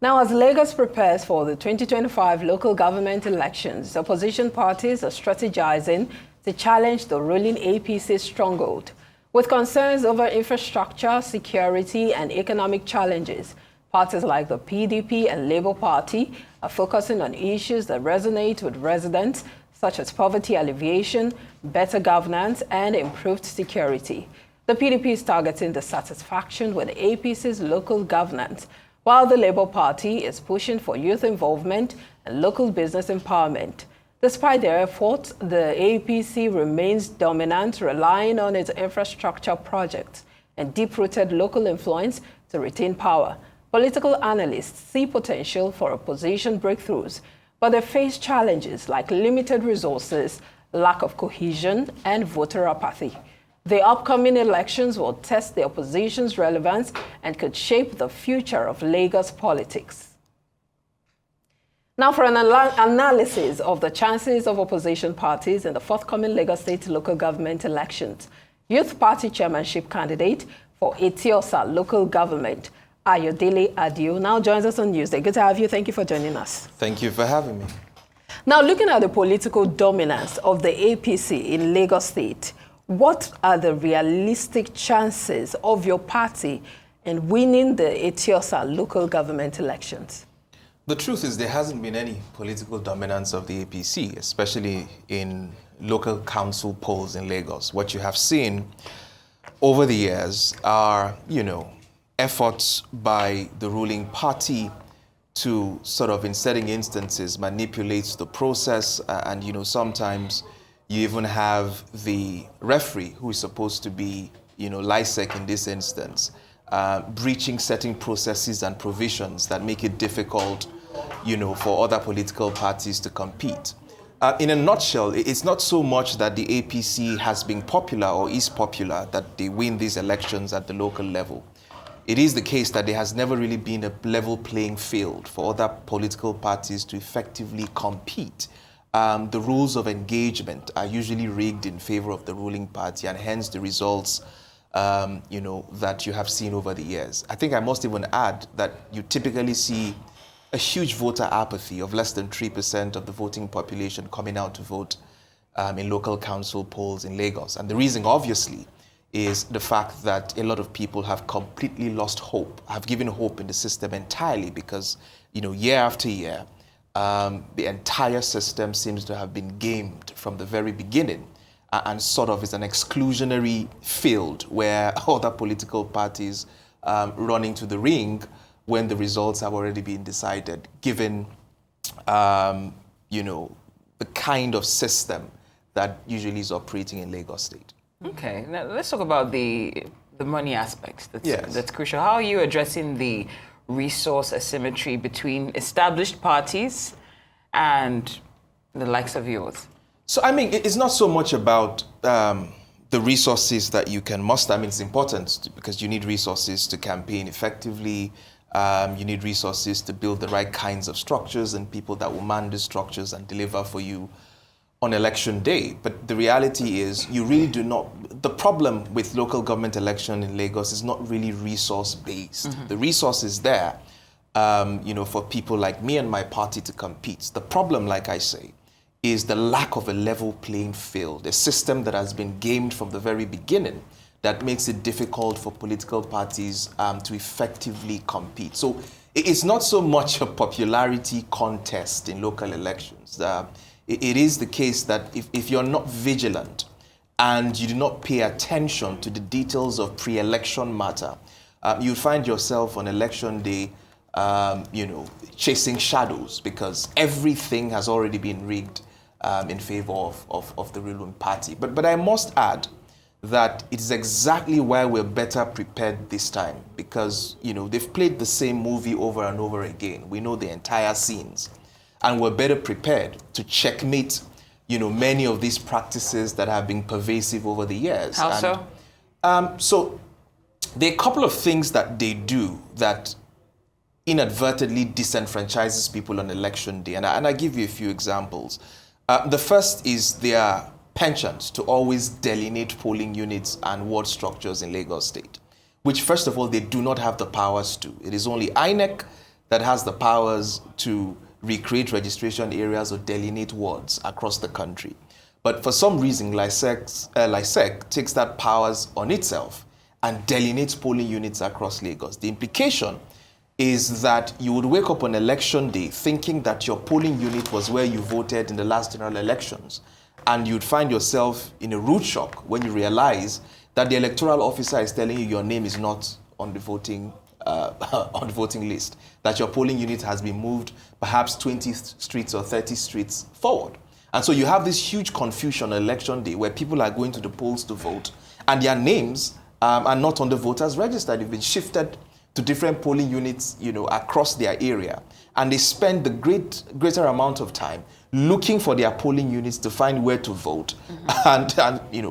Now, as Lagos prepares for the 2025 local government elections, opposition parties are strategizing to challenge the ruling APC stronghold. With concerns over infrastructure, security, and economic challenges, parties like the PDP and Labour Party are focusing on issues that resonate with residents, such as poverty alleviation, better governance, and improved security. The PDP is targeting dissatisfaction with the APC's local governance, while the Labour Party is pushing for youth involvement and local business empowerment. Despite their efforts, the APC remains dominant, relying on its infrastructure projects and deep-rooted local influence to retain power. Political analysts see potential for opposition breakthroughs, but they face challenges like limited resources, lack of cohesion, and voter apathy. The upcoming elections will test the opposition's relevance and could shape the future of Lagos politics. Now, for an analysis of the chances of opposition parties in the forthcoming Lagos State local government elections, Youth Party chairmanship candidate for Etiosa local government, Ayodele Adio, now joins us on Newsday. Good to have you. Thank you for joining us. Thank you for having me. Now, looking at the political dominance of the APC in Lagos State, what are the realistic chances of your party in winning the Etiosa local government elections? The truth is there hasn't been any political dominance of the APC, especially in local council polls in Lagos. What you have seen over the years are, efforts by the ruling party to sort of, in certain instances, manipulate the process. And, sometimes you even have the referee, who is supposed to be, LISEC in this instance, breaching certain processes and provisions that make it difficult, for other political parties to compete. In a nutshell, it's not so much that the APC has been popular or is popular that they win these elections at the local level. It is the case that there has never really been a level playing field for other political parties to effectively compete. The rules of engagement are usually rigged in favor of the ruling party, and hence the results, that you have seen over the years. I think I must even add that you typically see a huge voter apathy of less than 3% of the voting population coming out to vote in local council polls in Lagos. And the reason, obviously, is the fact that a lot of people have completely lost hope, have given hope in the system entirely because, year after year, the entire system seems to have been gamed from the very beginning and sort of is an exclusionary field where other political parties run into the ring when the results have already been decided, given, the kind of system that usually is operating in Lagos State. Okay, now let's talk about the money aspect. Yes. That's crucial. How are you addressing the resource asymmetry between established parties and the likes of yours? So, it's not so much about the resources that you can muster. It's important because you need resources to campaign effectively. You need resources to build the right kinds of structures and people that will man the structures and deliver for you on election day. But the reality is you really do not, the problem with local government election in Lagos is not really resource-based. Mm-hmm. The resource is there, for people like me and my party to compete. The problem, like I say, is the lack of a level playing field, a system that has been gamed from the very beginning that makes it difficult for political parties to effectively compete. So it's not so much a popularity contest in local elections. It is the case that if you're not vigilant and you do not pay attention to the details of pre-election matter, you find yourself on election day, chasing shadows because everything has already been rigged in favor of the ruling party. But I must add that it is exactly why we're better prepared this time because, they've played the same movie over and over again. We know the entire scenes. And we're better prepared to checkmate, many of these practices that have been pervasive over the years. How so? So there are a couple of things that they do that inadvertently disenfranchises people on election day. And I give you a few examples. The first is their penchant to always delineate polling units and ward structures in Lagos State, which, first of all, they do not have the powers to. It is only INEC that has the powers to recreate registration areas or delineate wards across the country. But for some reason, LISEC takes that powers on itself and delineates polling units across Lagos. The implication is that you would wake up on election day thinking that your polling unit was where you voted in the last general elections. And you'd find yourself in a rude shock when you realize that the electoral officer is telling you your name is not on the voting list, that your polling unit has been moved perhaps 20 streets or 30 streets forward. And so you have this huge confusion on election day where people are going to the polls to vote and their names are not on the voters register. They've been shifted to different polling units, across their area. And they spend the greater amount of time looking for their polling units to find where to vote. And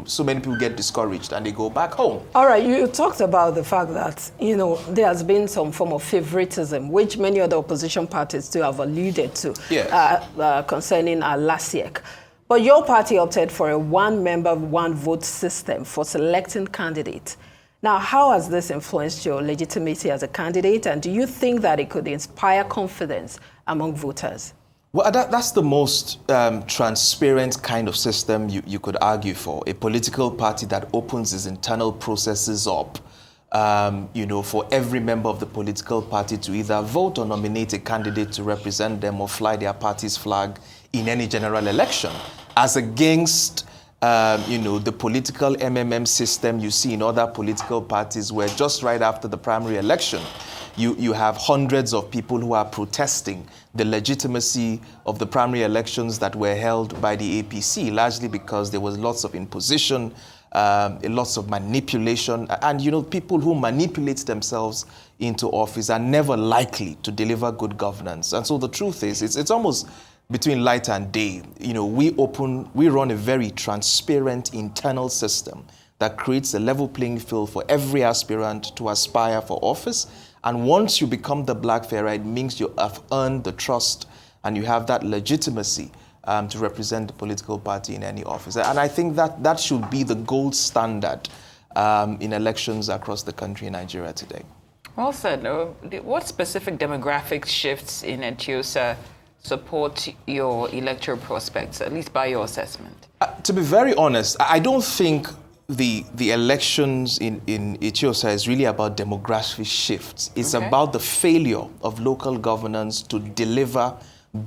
so many people get discouraged and they go back home. All right, you talked about the fact that, there has been some form of favoritism, which many other opposition parties too have alluded to, yes. Concerning LASIEC. But your party opted for a one-member, one-vote system for selecting candidates. Now, how has this influenced your legitimacy as a candidate, and do you think that it could inspire confidence among voters? Well, that's the most transparent kind of system you could argue for. A political party that opens its internal processes up, for every member of the political party to either vote or nominate a candidate to represent them or fly their party's flag in any general election, as against the political MMM system you see in other political parties where just right after the primary election, you have hundreds of people who are protesting the legitimacy of the primary elections that were held by the APC, largely because there was lots of imposition, lots of manipulation, and people who manipulate themselves into office are never likely to deliver good governance. And so the truth is, it's almost between light and day. We run a very transparent internal system that creates a level playing field for every aspirant to aspire for office. And once you become the black fairer, it means you have earned the trust and you have that legitimacy to represent the political party in any office. And I think that should be the gold standard in elections across the country in Nigeria today. Well said. What specific demographic shifts in Etiosa support your electoral prospects, at least by your assessment? To be very honest, I don't think the elections in Etiosa is really about demographic shifts. It's about the failure of local governance to deliver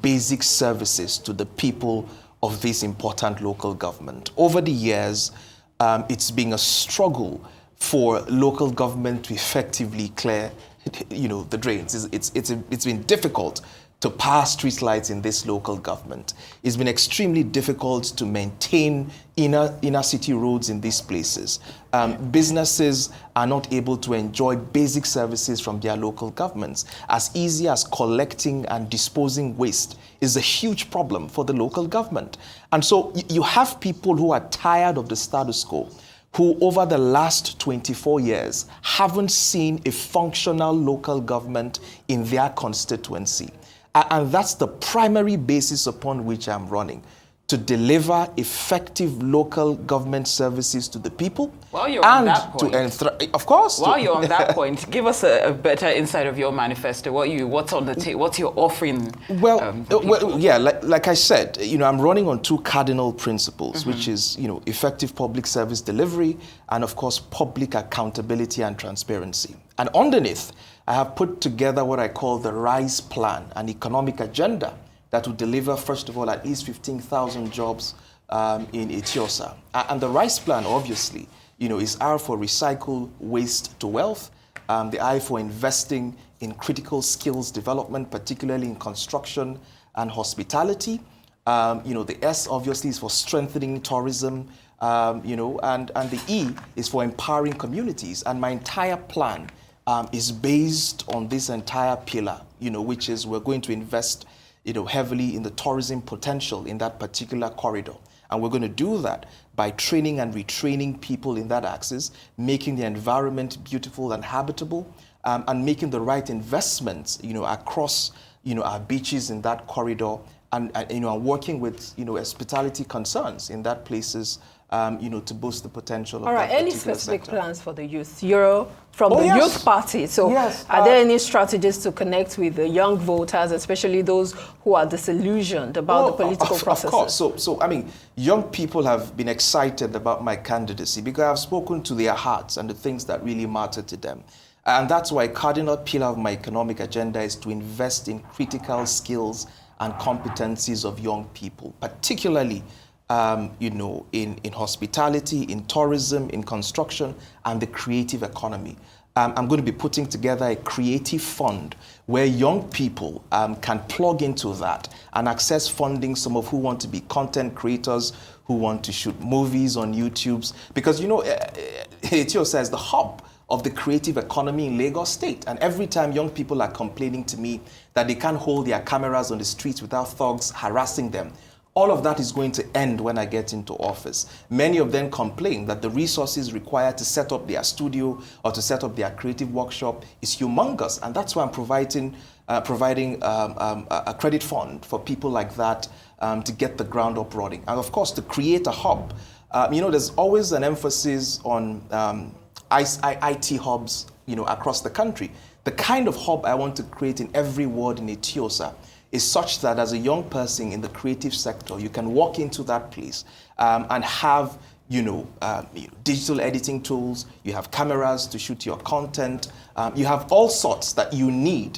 basic services to the people of this important local government. Over the years, it's been a struggle for local government to effectively clear, the drains. It's been difficult to pass street lights in this local government. It's been extremely difficult to maintain inner city roads in these places. Businesses are not able to enjoy basic services from their local governments. As easy as collecting and disposing waste is a huge problem for the local government. And so you have people who are tired of the status quo, who over the last 24 years haven't seen a functional local government in their constituency. And that's the primary basis upon which I'm running, to deliver effective local government services to the people. While you're on that point, of course. While you're on that point, give us a better insight of your manifesto. What's on the table? What's your offering? Like I said, I'm running on two cardinal principles, which is, effective public service delivery and, of course, public accountability and transparency. And underneath, I have put together what I call the RISE plan, an economic agenda that will deliver, first of all, at least 15,000 jobs in Etiosa. And the RISE plan, obviously, is R for recycle waste to wealth, the I for investing in critical skills development, particularly in construction and hospitality. The S, obviously, is for strengthening tourism, and the E is for empowering communities. And my entire plan is based on this entire pillar, which is we're going to invest, heavily in the tourism potential in that particular corridor. And we're going to do that by training and retraining people in that axis, making the environment beautiful and habitable, and making the right investments, across, our beaches in that corridor, and working with, hospitality concerns in that places to boost the potential of All right, that any particular specific sector. plans for the youth? You're from the yes. youth party, so Yes. are there any strategies to connect with the young voters, especially those who are disillusioned about the political processes? Of course. So, I mean, young people have been excited about my candidacy because I've spoken to their hearts and the things that really matter to them. And that's why a cardinal pillar of my economic agenda is to invest in critical skills and competencies of young people, particularly in hospitality, in tourism, in construction, and the creative economy. I'm going to be putting together a creative fund where young people can plug into that and access funding, some of who want to be content creators, who want to shoot movies on YouTube. Because, Adio says the hub of the creative economy in Lagos State. And every time young people are complaining to me that they can't hold their cameras on the streets without thugs harassing them, all of that is going to end when I get into office. Many of them complain that the resources required to set up their studio or to set up their creative workshop is humongous. And that's why I'm providing a credit fund for people like that to get the ground up running. And of course, to create a hub. There's always an emphasis on IT hubs, across the country. The kind of hub I want to create in every ward in Etiosa is such that as a young person in the creative sector, you can walk into that place and have, digital editing tools, you have cameras to shoot your content, you have all sorts that you need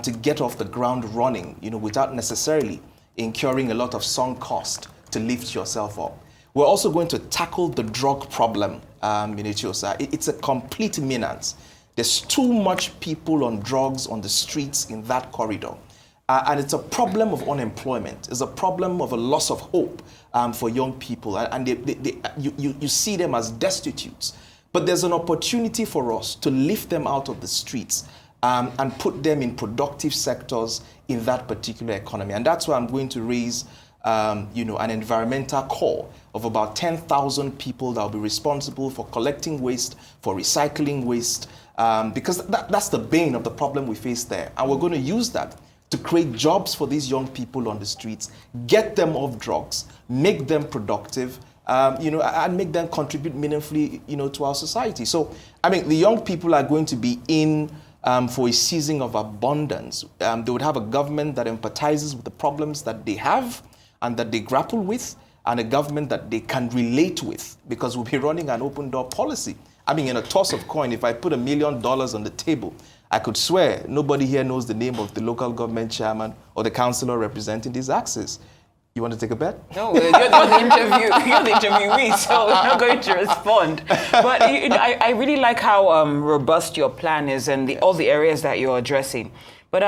to get off the ground running, without necessarily incurring a lot of sunk cost to lift yourself up. We're also going to tackle the drug problem in Etiosa. It's a complete menace. There's too much people on drugs on the streets in that corridor. And it's a problem of unemployment. It's a problem of a loss of hope for young people. And you see them as destitutes. But there's an opportunity for us to lift them out of the streets and put them in productive sectors in that particular economy. And that's why I'm going to raise an environmental core of about 10,000 people that will be responsible for collecting waste, for recycling waste, because that's the bane of the problem we face there. And we're going to use that to create jobs for these young people on the streets, get them off drugs, make them productive, and make them contribute meaningfully, to our society. So, the young people are going to be in for a season of abundance. They would have a government that empathizes with the problems that they have and that they grapple with, and a government that they can relate with, because we'll be running an open door policy. In a toss of coin, if I put $1 million on the table, I could swear nobody here knows the name of the local government chairman or the councillor representing these axes. You want to take a bet? No, you're the interviewee, so I'm not going to respond. But I really like how robust your plan is and all the areas that you're addressing. But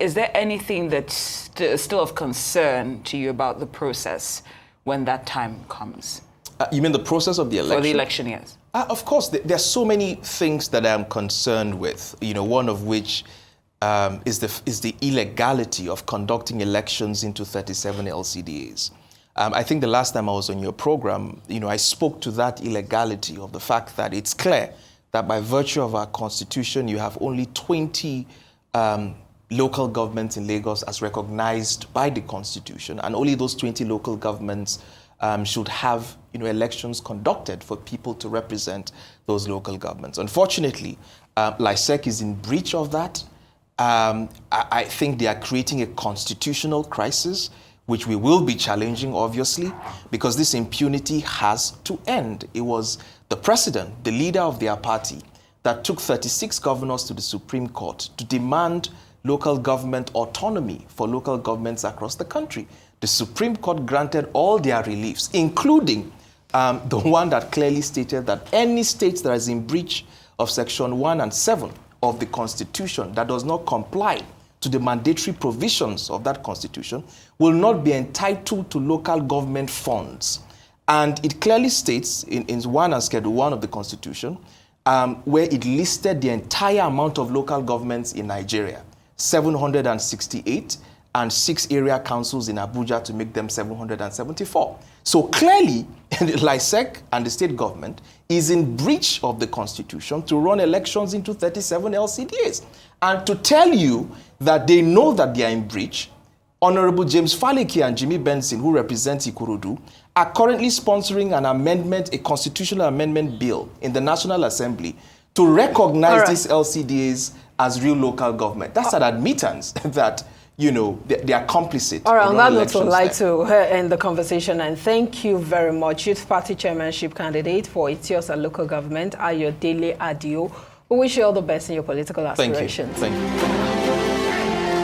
is there anything that's still of concern to you about the process when that time comes? You mean the process of the election? For the election, yes. Of course, there's so many things that I'm concerned with. One of which is the illegality of conducting elections into 37 LCDAs. I think the last time I was on your program, I spoke to that illegality of the fact that it's clear that by virtue of our constitution, you have only 20 local governments in Lagos as recognized by the constitution, and only those 20 local governments should have elections conducted for people to represent those local governments. Unfortunately, LISEC is in breach of that. I think they are creating a constitutional crisis, which we will be challenging, obviously, because this impunity has to end. It was the president, the leader of their party, that took 36 governors to the Supreme Court to demand local government autonomy for local governments across the country. The Supreme Court granted all their reliefs, including the one that clearly stated that any state that is in breach of Section 1 and 7 of the Constitution that does not comply to the mandatory provisions of that Constitution will not be entitled to local government funds. And it clearly states in 1 and Schedule 1 of the Constitution, where it listed the entire amount of local governments in Nigeria, 768, and 6 area councils in Abuja to make them 774. So clearly, LISEC and the state government is in breach of the Constitution to run elections into 37 LCDAs. And to tell you that they know that they are in breach Honorable James Faleke and Jimmy Benson, who represent Ikorodu, are currently sponsoring an amendment, a constitutional amendment bill in the National Assembly to recognize these LCDAs as real local government. That's an admittance that, you know, they are complicit. All right, on that note, I'd like to end the conversation and thank you very much, Youth Party Chairmanship candidate for Etiosa local government, Ayodele Adio. We wish you all the best in your political aspirations. Thank you. Thank you.